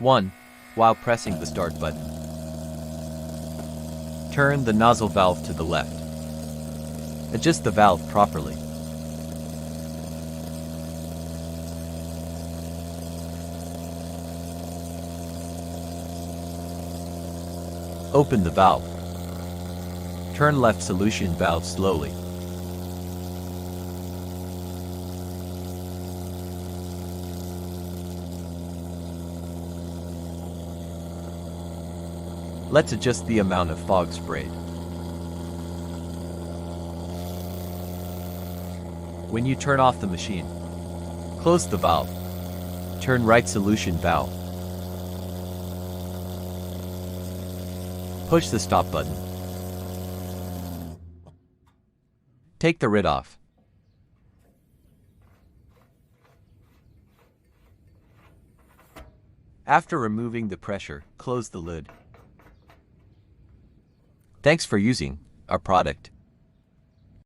1. While pressing the start button, turn the nozzle valve to the left. Adjust the valve properly. Open the valve. Turn left solution valve slowly. Let's adjust the amount of fog sprayed. When you turn off the machine, close the valve. Turn right solution valve. Push the stop button. Take the lid off. After removing the pressure, close the lid. Thanks for using our product.